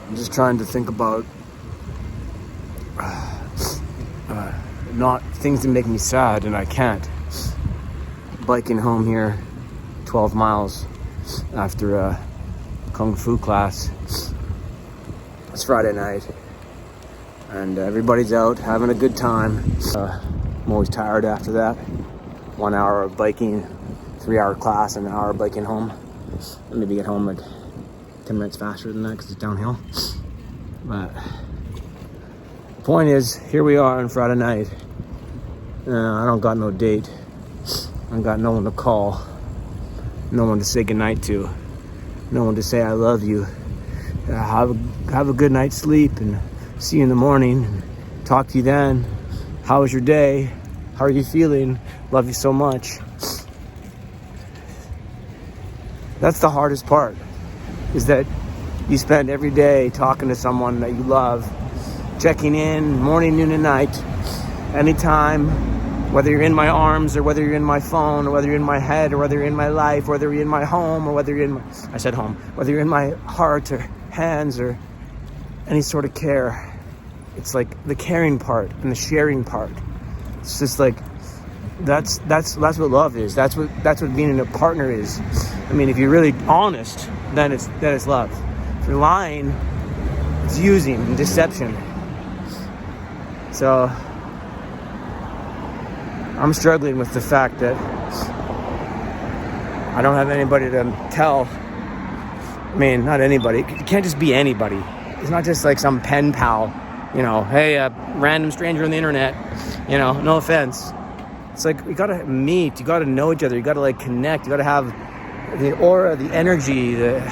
I'm just trying to think about not things that make me sad, and I can't. Biking home here, 12 miles after a kung fu class. It's Friday night, and everybody's out having a good time. I'm always tired after that. 1 hour of biking, 3 hour class, and an hour of biking home. I maybe get home like 10 minutes faster than that because it's downhill. But the point is, here we are on Friday night. I don't got no date. I got no one to call. No one to say goodnight to. No one to say I love you. Have a good night's sleep and see you in the morning. And talk to you then. How was your day? How are you feeling? Love you so much. That's the hardest part, is that you spend every day talking to someone that you love, checking in morning, noon, and night, anytime, whether you're in my arms or whether you're in my phone or whether you're in my head or whether you're in my life, whether you're in my home or whether you're in my, I said home, whether you're in my heart or hands or any sort of care. It's like the caring part and the sharing part. It's just like, that's what love is. That's what being a partner is. I mean, if you're really honest, then it's love. If you're lying, it's using and deception. So I'm struggling with the fact that I don't have anybody to tell. I mean, not anybody. It can't just be anybody. It's not just like some pen pal, hey, a random stranger on the internet, no offense. It's like, you gotta meet, you gotta know each other, you gotta like connect, you gotta have the aura, the energy, the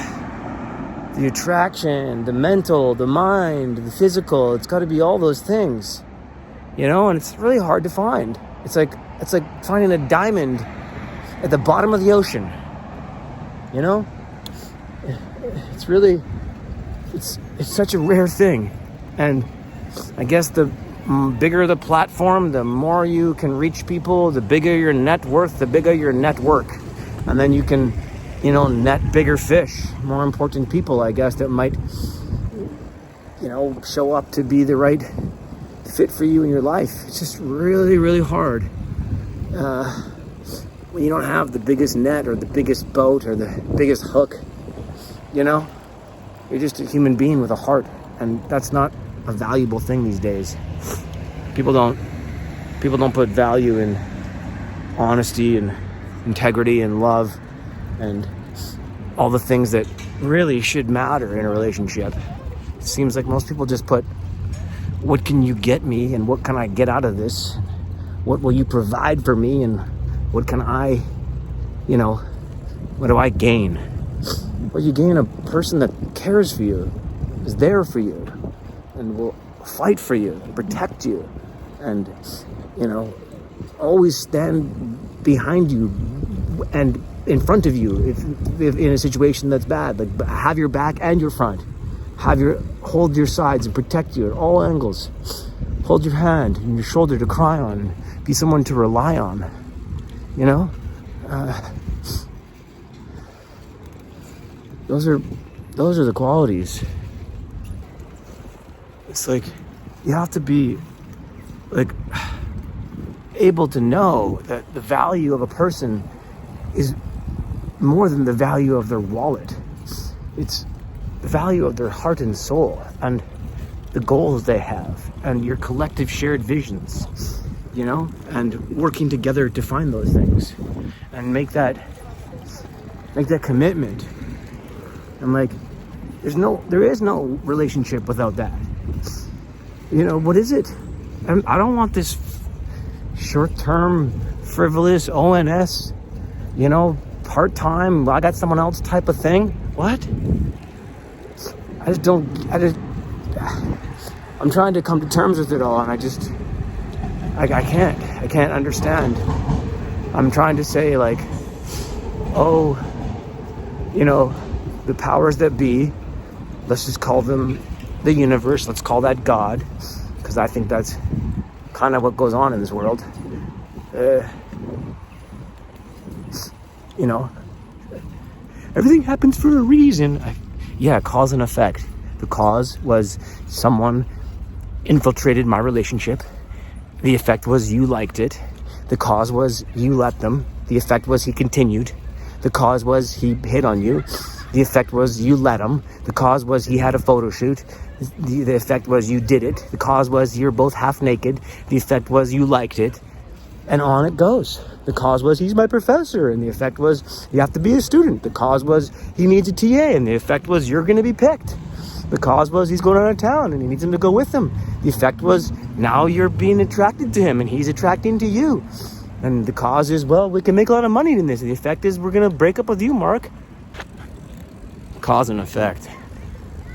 attraction, the mental, the mind, the physical. It's gotta be all those things, and it's really hard to find. It's like finding a diamond at the bottom of the ocean, It's really, it's such a rare thing. And I guess the bigger the platform, the more you can reach people, the bigger your net worth, the bigger your network. And then you can, net bigger fish, more important people, I guess, that might, show up to be the right fit for you in your life. It's just really, really hard. When you don't have the biggest net or the biggest boat or the biggest hook, you're just a human being with a heart. And that's not a valuable thing these days. People don't put value in honesty and integrity and love and all the things that really should matter in a relationship. It seems like most people just put, what can you get me and what can I get out of this? What will you provide for me and what can I, what do I gain? Well, you gain a person that cares for you, is there for you, and will fight for you, and protect you, and always stand behind you and in front of you if in a situation that's bad. Like, have your back and your front. Hold your sides and protect you at all angles. Hold your hand and your shoulder to cry on, and be someone to rely on. Those are the qualities. It's like, you have to be like able to know that the value of a person is more than the value of their wallet. It's the value of their heart and soul and the goals they have and your collective shared visions, and working together to find those things and make that commitment. And like, there is no relationship without that. What is it? I don't want this short-term, frivolous ONS, part-time, I got someone else type of thing. What? I'm trying to come to terms with it all, and I can't understand. I'm trying to say, like, the powers that be, let's just call them the universe, let's call that God, because I think that's kind of what goes on in this world. Everything happens for a reason. Cause and effect. The cause was someone infiltrated my relationship. The effect was you liked it. The cause was you let them. The effect was he continued. The cause was he hit on you. The effect was you let him. The cause was he had a photo shoot. The effect was you did it. The cause was you're both half naked. The effect was you liked it. And on it goes. The cause was he's my professor. And the effect was you have to be a student. The cause was he needs a TA. And the effect was you're going to be picked. The cause was he's going out of town and he needs him to go with him. The effect was now you're being attracted to him and he's attracting to you. And the cause is, well, we can make a lot of money in this. The effect is we're going to break up with you, Mark. Cause and effect.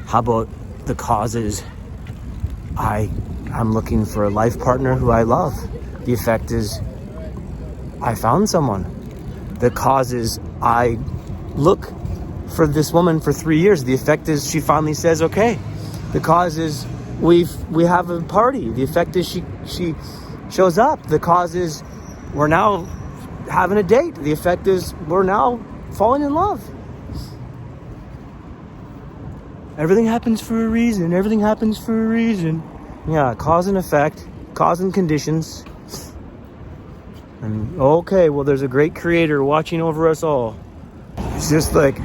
How about the cause is I'm looking for a life partner who I love. The effect is I found someone. The cause is I look for this woman for 3 years. The effect is she finally says okay. The cause is we have a party. The effect is she shows up. The cause is we're now having a date. The effect is we're now falling in love. Everything happens for a reason. Everything happens for a reason. Yeah, cause and effect, cause and conditions. And okay, well, there's a great creator watching over us all. It's just like,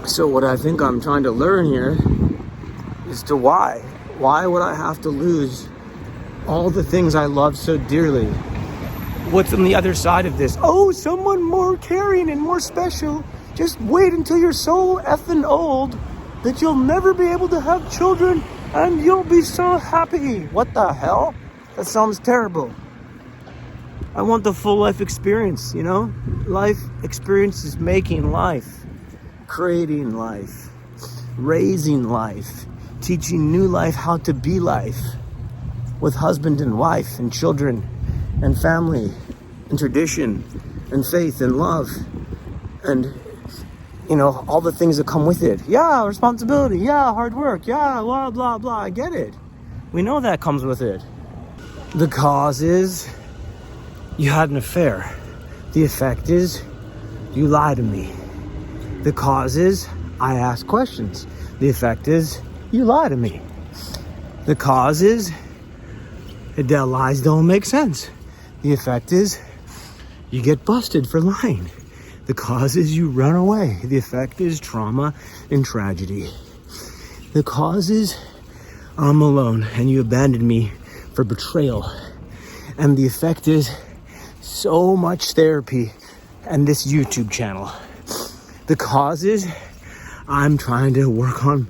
so what I think I'm trying to learn here is to why. Why would I have to lose all the things I love so dearly? What's on the other side of this? Oh, someone more caring and more special. Just wait until you're so effing old that you'll never be able to have children and you'll be so happy. What the hell? That sounds terrible. I want the full life experience, you know? Life experience is making life, creating life, raising life, teaching new life how to be life with husband and wife and children and family and tradition and faith and love and, you know, all the things that come with it. Yeah, responsibility. Yeah, hard work. Yeah, blah, blah, blah. I get it. We know that comes with it. The cause is you had an affair. The effect is you lied to me. The cause is I ask questions. The effect is you lie to me. The cause is the lies don't make sense. The effect is you get busted for lying. The cause is you run away. The effect is trauma and tragedy. The cause is I'm alone and you abandoned me for betrayal. And the effect is so much therapy and this YouTube channel. The cause is I'm trying to work on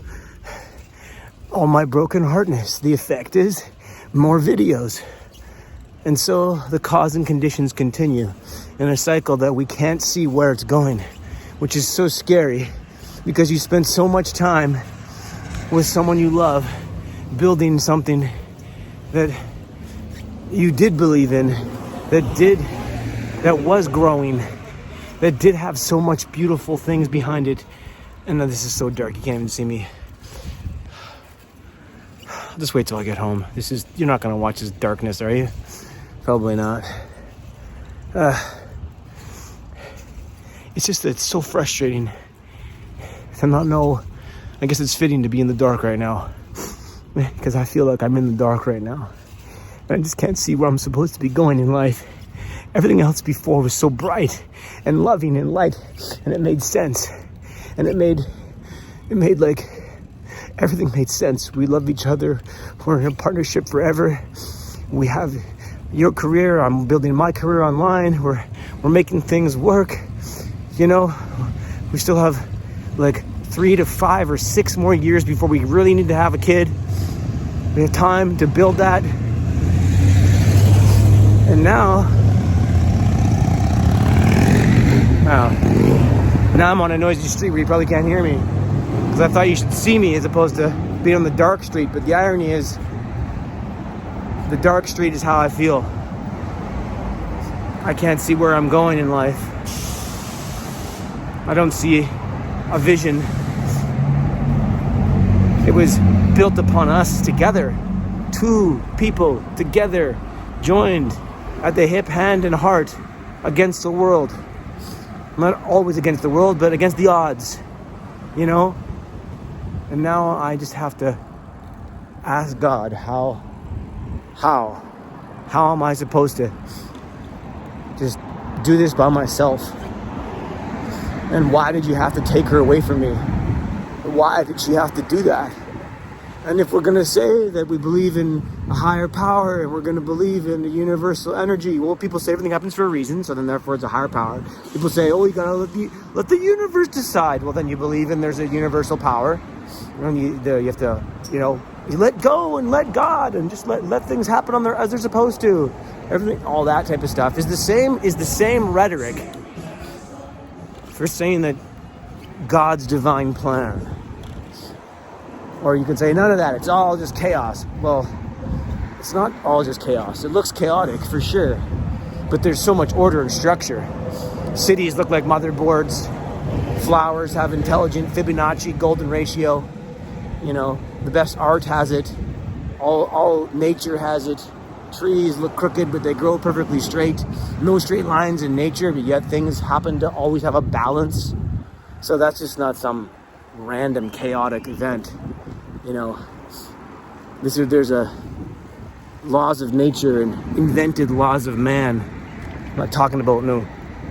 all my broken heartness. The effect is more videos. And so the cause and conditions continue in a cycle that we can't see where it's going, which is so scary because you spend so much time with someone you love building something that you did believe in, that was growing, that did have so much beautiful things behind it. And this is so dark, you can't even see me. I'll just wait till I get home. You're not gonna watch this darkness, are you? Probably not. It's just that it's so frustrating to not know. I guess it's fitting to be in the dark right now because I feel like I'm in the dark right now. And I just can't see where I'm supposed to be going in life. Everything else before was so bright and loving and light, and it made sense. And it made like everything made sense. We love each other. We're in a partnership forever. We have your career. I'm building my career online. We're making things work. You know, we still have like 3 to 5 or 6 more years before we really need to have a kid. We have time to build that. And now I'm on a noisy street where you probably can't hear me because I thought you should see me as opposed to being on the dark street. But the irony is the dark street is how I feel. I can't see where I'm going in life. I don't see a vision. It was built upon us together. 2 people together, joined at the hip, hand, and heart against the world. Not always against the world, but against the odds, you know? And now I just have to ask God, how am I supposed to just do this by myself? And why did you have to take her away from me? Why did she have to do that? And if we're going to say that we believe in a higher power and we're going to believe in the universal energy, well, people say everything happens for a reason, so then therefore it's a higher power. People say, oh, you got to let the universe decide. Well, then you believe in there's a universal power. And you have to, you let go and let God and just let things happen on as they're supposed to. Everything, all that type of stuff is the same rhetoric for saying that God's divine plan. Or you can say none of that, it's all just chaos. Well, it's not all just chaos. It looks chaotic for sure, but there's so much order and structure. Cities look like motherboards. Flowers have intelligent Fibonacci golden ratio. The best art has it. All nature has it. Trees look crooked, but they grow perfectly straight. No straight lines in nature, but yet things happen to always have a balance. So that's just not some random chaotic event. There's a laws of nature and invented laws of man. I'm not talking about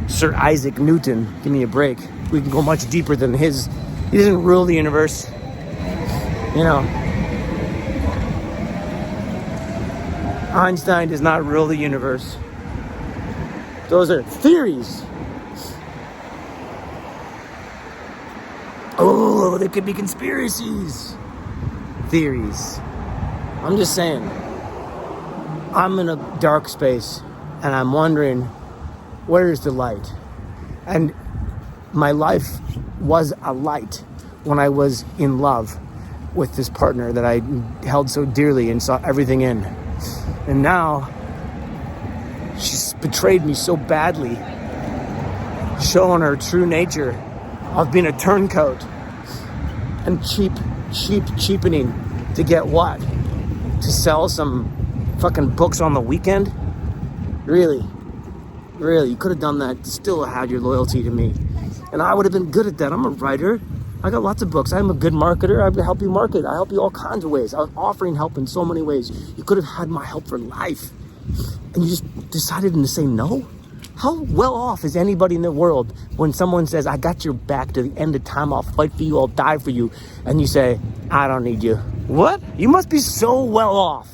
Sir Isaac Newton. Give me a break. We can go much deeper than his. He doesn't rule the universe. Einstein does not rule the universe. Those are theories. Oh, there could be conspiracies. Theories. I'm just saying. I'm in a dark space and I'm wondering, where's the light? And my life was a light when I was in love with this partner that I held so dearly and saw everything in. And now she's betrayed me so badly, showing her true nature of being a turncoat and cheapening to get what? To sell some fucking books on the weekend? Really? You could have done that, still had your loyalty to me. And I would have been good at that. I'm a writer. I got lots of books. I'm a good marketer. I help you market. I help you all kinds of ways. I was offering help in so many ways. You could have had my help for life. And you just decided to say no? How well off is anybody in the world when someone says, I got your back to the end of time, I'll fight for you, I'll die for you, and you say, I don't need you. What? You must be so well off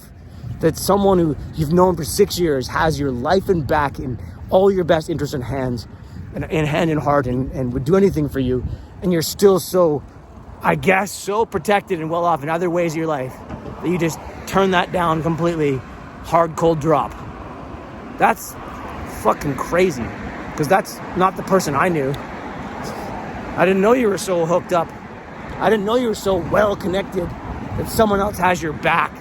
that someone who you've known for 6 years has your life and back in all your best interests in hands, and in hand and heart, and would do anything for you, and you're still so, I guess, so protected and well off in other ways of your life that you just turn that down completely, hard, cold drop. That's fucking crazy, because that's not the person I knew. I didn't know you were so hooked up. I didn't know you were so well connected that someone else has your back.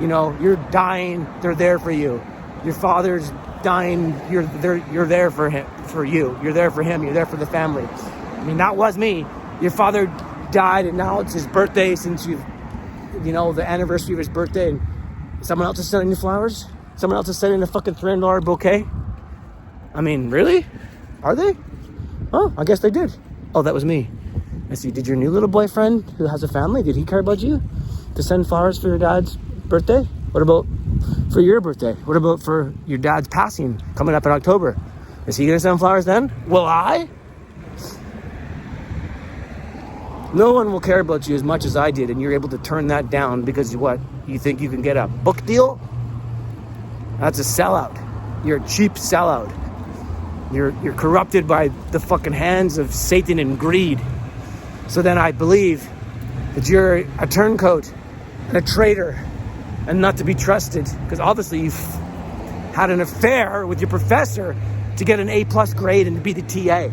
You're dying, they're there for you. Your father's dying, you're there for him, for you. You're there for him, you're there for the family. I mean, that was me. Your father died, and now it's his birthday since the anniversary of his birthday, and someone else is sending you flowers? Someone else is sending a fucking $300 bouquet? I mean, really? Are they? Oh, I guess they did. Oh, that was me. I see. Did your new little boyfriend who has a family, did he care about you to send flowers for your dad's birthday? What about for your birthday? What about for your dad's passing coming up in October? Is he going to send flowers then? Will I? No one will care about you as much as I did, and you're able to turn that down because what? You think you can get a book deal? That's a sellout. You're a cheap sellout. You're corrupted by the fucking hands of Satan and greed. So then I believe that you're a turncoat and a traitor and not to be trusted, because obviously you've had an affair with your professor to get an A+ grade and to be the TA.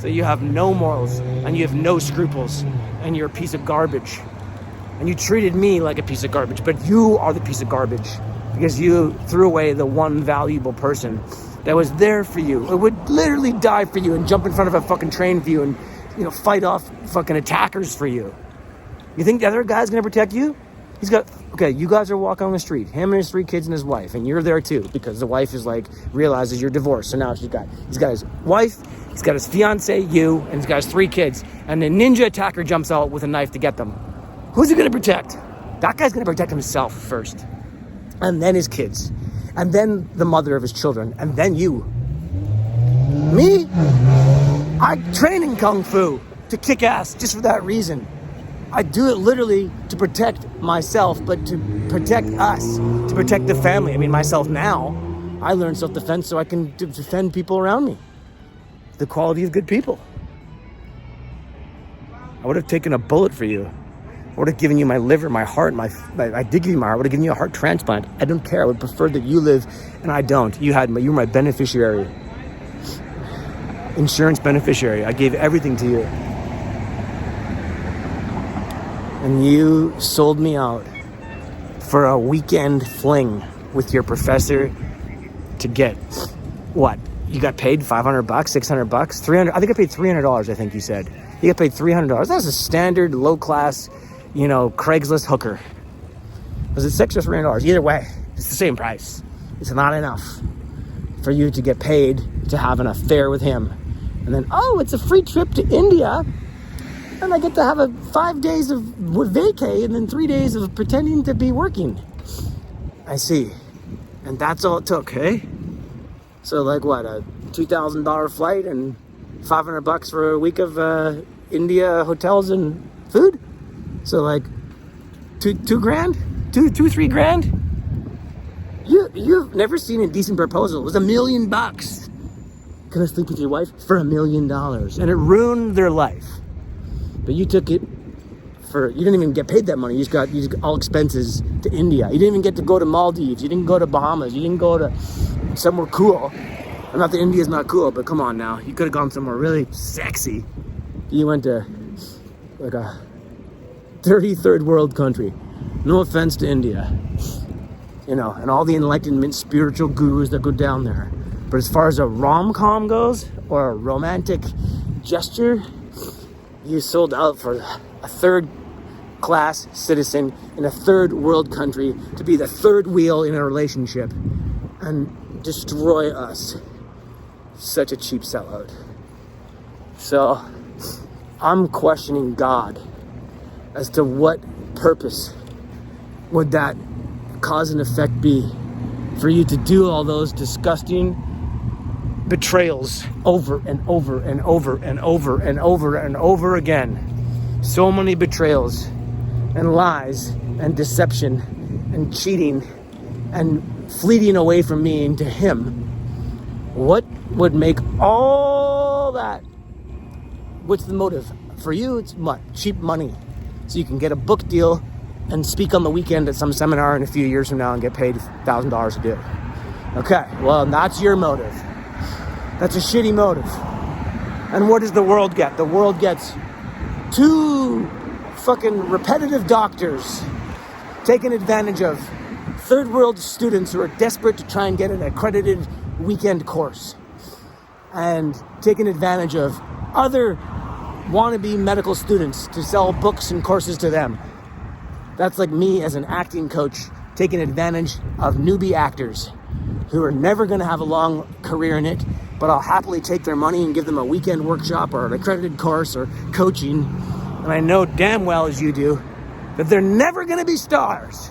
So you have no morals and you have no scruples and you're a piece of garbage. And you treated me like a piece of garbage, but you are the piece of garbage because you threw away the one valuable person that was there for you. It would literally die for you and jump in front of a fucking train for you and, fight off fucking attackers for you. You think the other guy's gonna protect you? You guys are walking on the street, him and his 3 kids and his wife, and you're there too because the wife is realizes you're divorced. So now he's got his wife, he's got his fiance, you, and he's got his 3 kids, and the ninja attacker jumps out with a knife to get them. Who's he going to protect? That guy's going to protect himself first. And then his kids. And then the mother of his children. And then you. Me? I train in Kung Fu to kick ass just for that reason. I do it literally to protect myself, but to protect us, to protect the family. I mean, myself now. I learned self-defense so I can defend people around me. The quality of good people. I would have taken a bullet for you. I would have given you my liver, my heart, I did give you my heart. I would have given you a heart transplant. I don't care. I would prefer that you live and I don't. You were my beneficiary. Insurance beneficiary. I gave everything to you. And you sold me out for a weekend fling with your professor to get what? You got paid $500, $600, $300. I think I paid $300. I think you said you got paid $300. That's a standard low class, Craigslist hooker. Was it $600 or $300? Either way, it's the same price. It's not enough for you to get paid to have an affair with him, and then it's a free trip to India. And I get to have 5 days of vacay and then 3 days of pretending to be working. I see. And that's all it took, hey? So like what, a $2,000 flight and $500 for a week of India hotels and food? So like $2,000? $3 grand? You've never seen a decent proposal. It was $1 million. Can I sleep with your wife? For $1 million. And it ruined their life. But you took it you didn't even get paid that money. You just got all expenses to India. You didn't even get to go to Maldives. You didn't go to Bahamas. You didn't go to somewhere cool. I'm not that India's not cool, but come on now. You could have gone somewhere really sexy. You went to like a 33rd world country. No offense to India. And all the enlightenment spiritual gurus that go down there. But as far as a rom-com goes, or a romantic gesture, you sold out for a third-class citizen in a third-world country to be the third wheel in a relationship and destroy us. Such a cheap sellout. So, I'm questioning God as to what purpose would that cause and effect be for you to do all those disgusting betrayals over and over and over and over and over and over again. So many betrayals and lies and deception and cheating and fleeting away from me into him. What would make all that? What's the motive? For you, it's what? Cheap money. So you can get a book deal and speak on the weekend at some seminar in a few years from now and get paid $1,000 to do it. Okay, well, that's your motive. That's a shitty motive. And what does the world get? The world gets 2 fucking repetitive doctors taking advantage of third world students who are desperate to try and get an accredited weekend course, and taking advantage of other wannabe medical students to sell books and courses to them. That's like me as an acting coach taking advantage of newbie actors who are never going to have a long career in it, but I'll happily take their money and give them a weekend workshop or an accredited course or coaching. And I know damn well, as you do, that they're never going to be stars,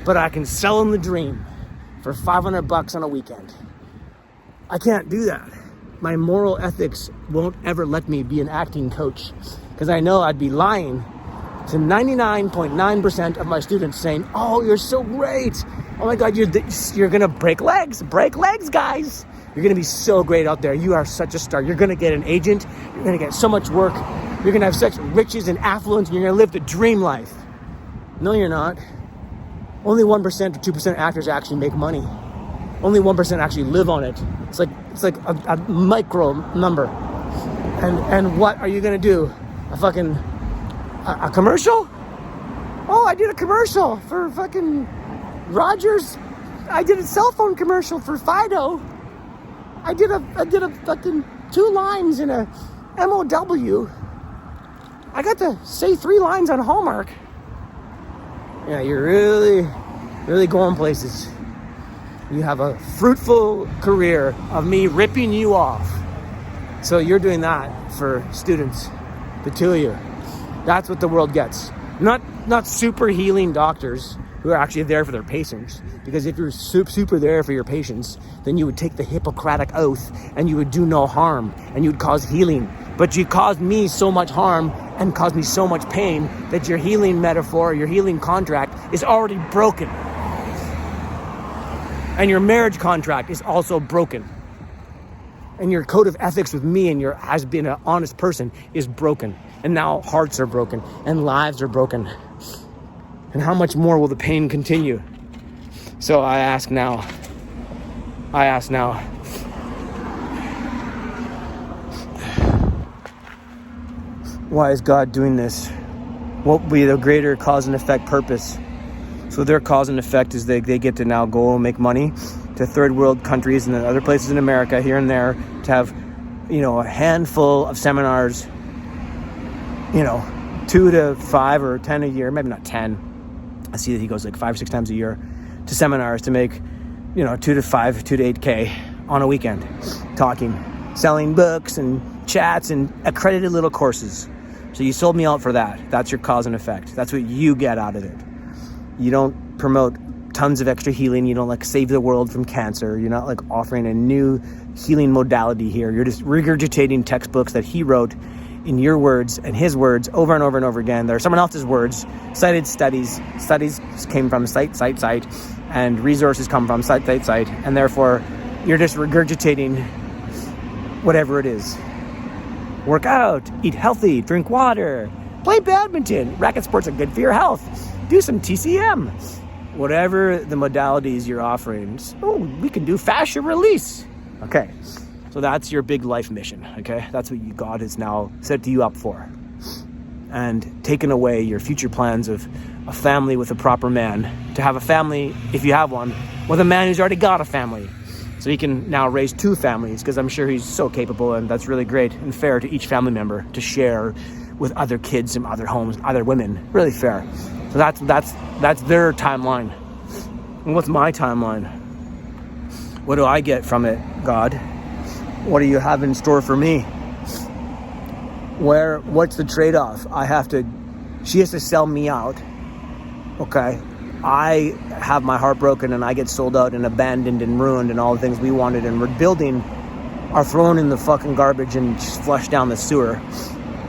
but I can sell them the dream for $500 on a weekend. I can't do that. My moral ethics won't ever let me be an acting coach, because I know I'd be lying to 99.9% of my students saying, "Oh, you're so great. Oh my God, you're going to break legs, guys. You're going to be so great out there. You are such a star. You're going to get an agent. You're going to get so much work. You're going to have such riches and affluence, and you're going to live the dream life." No, you're not. Only 1% or 2% actors actually make money. Only 1% actually live on it. It's like a micro number. And what are you going to do? A commercial? Oh, I did a commercial for fucking Rogers. I did a cell phone commercial for Fido. I did a fucking 2 lines in a MOW. I got to say 3 lines on Hallmark. Yeah, you're really, really going places. You have a fruitful career of me ripping you off. So you're doing that for students, the 2 of you. That's what the world gets. Not super healing doctors who are actually there for their patients. Because if you're super there for your patients, then you would take the Hippocratic oath and you would do no harm and you would cause healing. But you caused me so much harm and caused me so much pain that your healing metaphor, your healing contract is already broken. And your marriage contract is also broken. And your code of ethics with me and your has been an honest person is broken. And now hearts are broken and lives are broken. And how much more will the pain continue? So I ask now, why is God doing this? What will be the greater cause and effect purpose? So their cause and effect is they get to now go and make money to third world countries and then other places in America here and there to have, a handful of seminars, 2 to 5 or 10 a year, maybe not 10. I see that he goes like 5 or 6 times a year to seminars to make, 2 to 8K on a weekend, talking, selling books and chats and accredited little courses. So you sold me out for that. That's your cause and effect. That's what you get out of it. You don't promote tons of extra healing. You don't save the world from cancer. You're not offering a new healing modality here. You're just regurgitating textbooks that he wrote in your words and his words over and over and over again. They're someone else's words, cited studies. Studies came from site, and resources come from site. And therefore, you're just regurgitating whatever it is. Work out, eat healthy, drink water, play badminton. Racket sports are good for your health. Do some TCM. Whatever the modalities you're offering. Oh, we can do fascia release. Okay, so that's your big life mission, okay? That's what God has now set you up for. And taken away your future plans of a family with a proper man. To have a family, if you have one, with a man who's already got a family. So he can now raise 2 families, because I'm sure he's so capable, and that's really great and fair to each family member to share with other kids in other homes, other women. Really fair. So that's their timeline. And what's my timeline? What do I get from it, God? What do you have in store for me? What's the trade-off? She has to sell me out. Okay. I have my heart broken and I get sold out and abandoned and ruined and all the things we wanted and we're building are thrown in the fucking garbage and just flushed down the sewer.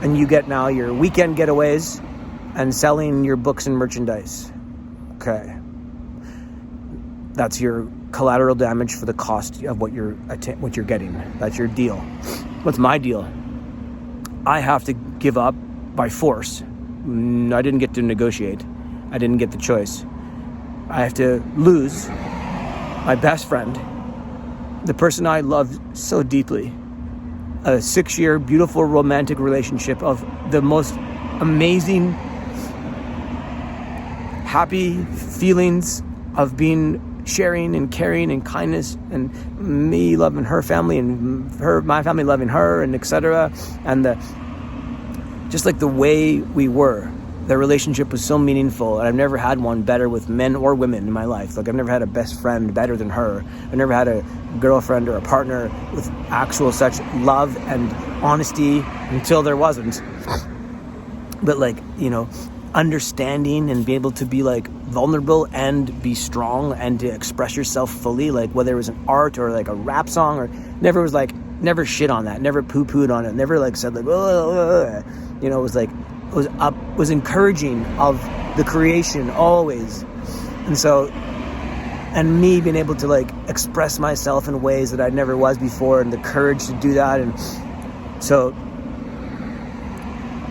And you get now your weekend getaways and selling your books and merchandise. Okay. That's your collateral damage for the cost of what you're getting. That's your deal. What's my deal? I have to give up by force. I didn't get to negotiate. I didn't get the choice. I have to lose my best friend, the person I loved so deeply, a 6-year beautiful romantic relationship of the most amazing, happy feelings of being sharing and caring and kindness and me loving her family and my family loving her and etc. And just the way we were. The relationship was so meaningful, and I've never had one better with men or women in my life. I've never had a best friend better than her. I've never had a girlfriend or a partner with actual such love and honesty until there wasn't. But understanding and be able to be vulnerable and be strong and to express yourself fully, whether it was an art or a rap song or never shit on that, never poo-pooed on it, never said it was encouraging of the creation always. And so, and me being able to express myself in ways that I never was before and the courage to do that. And so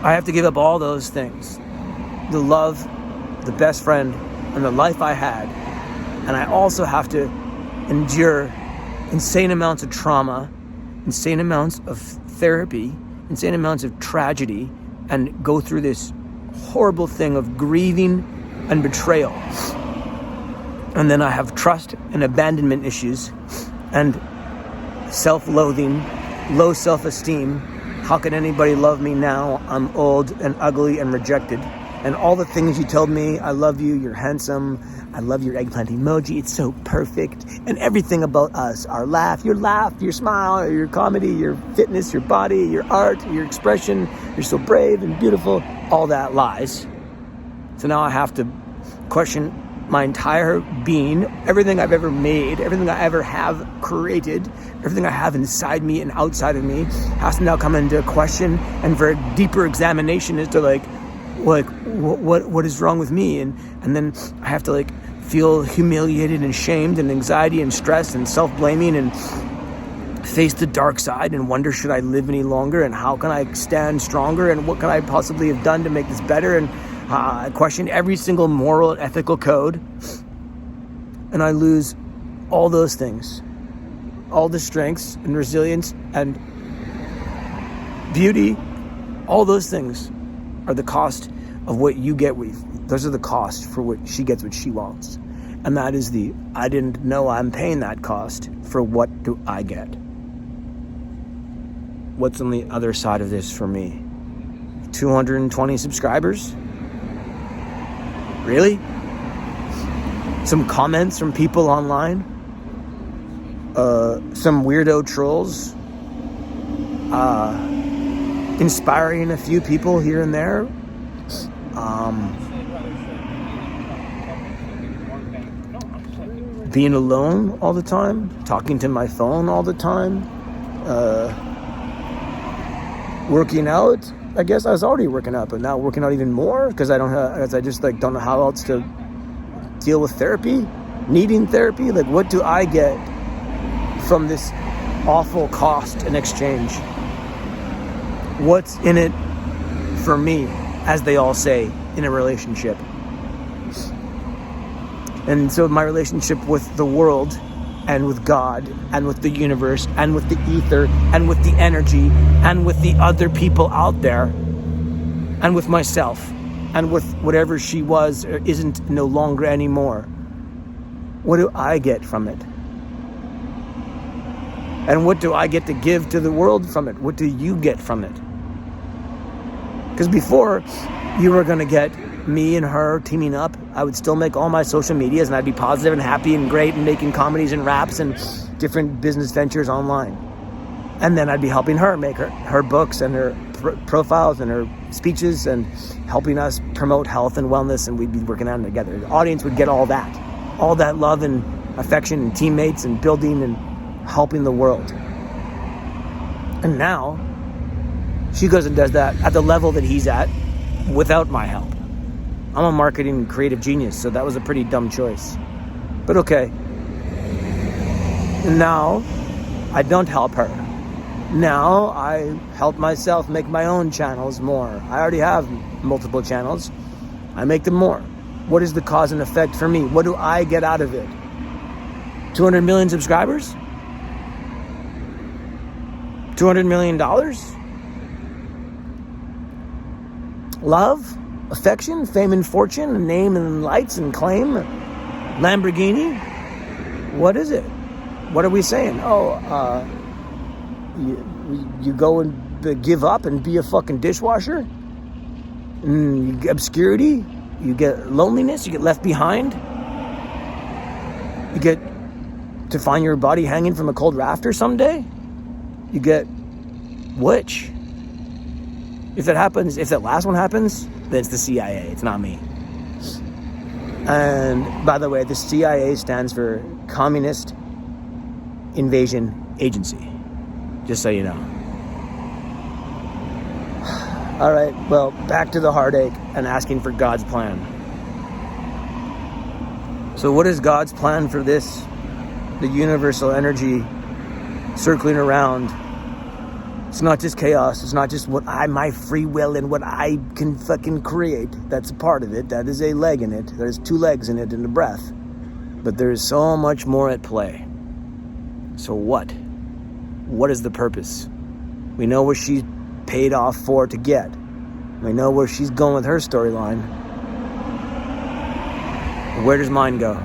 I have to give up all those things, the love, the best friend, and the life I had. And I also have to endure insane amounts of trauma, insane amounts of therapy, insane amounts of tragedy, and go through this horrible thing of grieving and betrayal. And then I have trust and abandonment issues and self-loathing, low self-esteem. How can anybody love me now? I'm old and ugly and rejected. And all the things you told me, I love you, you're handsome, I love your eggplant emoji, it's so perfect. And everything about us, our laugh, your smile, your comedy, your fitness, your body, your art, your expression, you're so brave and beautiful, all that lies. So now I have to question my entire being, everything I've ever made, everything I ever have created, everything I have inside me and outside of me has to now come into question and for a deeper examination as to what is wrong with me, and then I have to feel humiliated and shamed and anxiety and stress and self-blaming and face the dark side and wonder, should I live any longer, and how can I stand stronger, and what can I possibly have done to make this better, and I question every single moral and ethical code, and I lose all those things, all the strengths and resilience and beauty. All those things are the cost of what you get with. Those are the cost for what she gets, what she wants. And that is I didn't know I'm paying that cost. For what do I get? What's on the other side of this for me? 220 subscribers? Really? Some comments from people online? Some weirdo trolls? Inspiring a few people here and there? Being alone all the time? Talking to my phone all the time? Working out? I guess I was already working out, but now working out even more because I just don't know how else to deal with therapy, needing therapy. What do I get from this awful cost in exchange? What's in it for me, as they all say, in a relationship? And so my relationship with the world and with God and with the universe and with the ether and with the energy and with the other people out there and with myself and with whatever she was or isn't no longer anymore. What do I get from it? And what do I get to give to the world from it? What do you get from it? Because before, you were going to get me and her teaming up. I would still make all my social medias and I'd be positive and happy and great and making comedies and raps and different business ventures online. And then I'd be helping her make her books and her profiles and her speeches and helping us promote health and wellness, and we'd be working on it together. The audience would get all that love and affection and teammates and building and helping the world. And now she goes and does that at the level that he's at without my help. I'm a marketing creative genius, so that was a pretty dumb choice. But okay. Now, I don't help her. Now, I help myself make my own channels more. I already have multiple channels. I make them more. What is the cause and effect for me? What do I get out of it? 200 million subscribers? $200 million? Love? Affection, fame and fortune, and name and lights and claim, Lamborghini. What is it? What are we saying? You go and give up and be a fucking dishwasher? And you get obscurity? You get loneliness? You get left behind? You get to find your body hanging from a cold rafter someday? You get which? If that last one happens, then it's the CIA. It's not me. And by the way, the CIA stands for Communist Invasion Agency. Just so you know. All right, well, back to the heartache and asking for God's plan. So what is God's plan for this? The universal energy circling around. It's not just chaos. It's not just my free will and what I can fucking create. That's a part of it. That is a leg in it. There's two legs in it and a breath. But there is so much more at play. So what? What is the purpose? We know what she's paid off for to get. We know where she's going with her storyline. Where does mine go?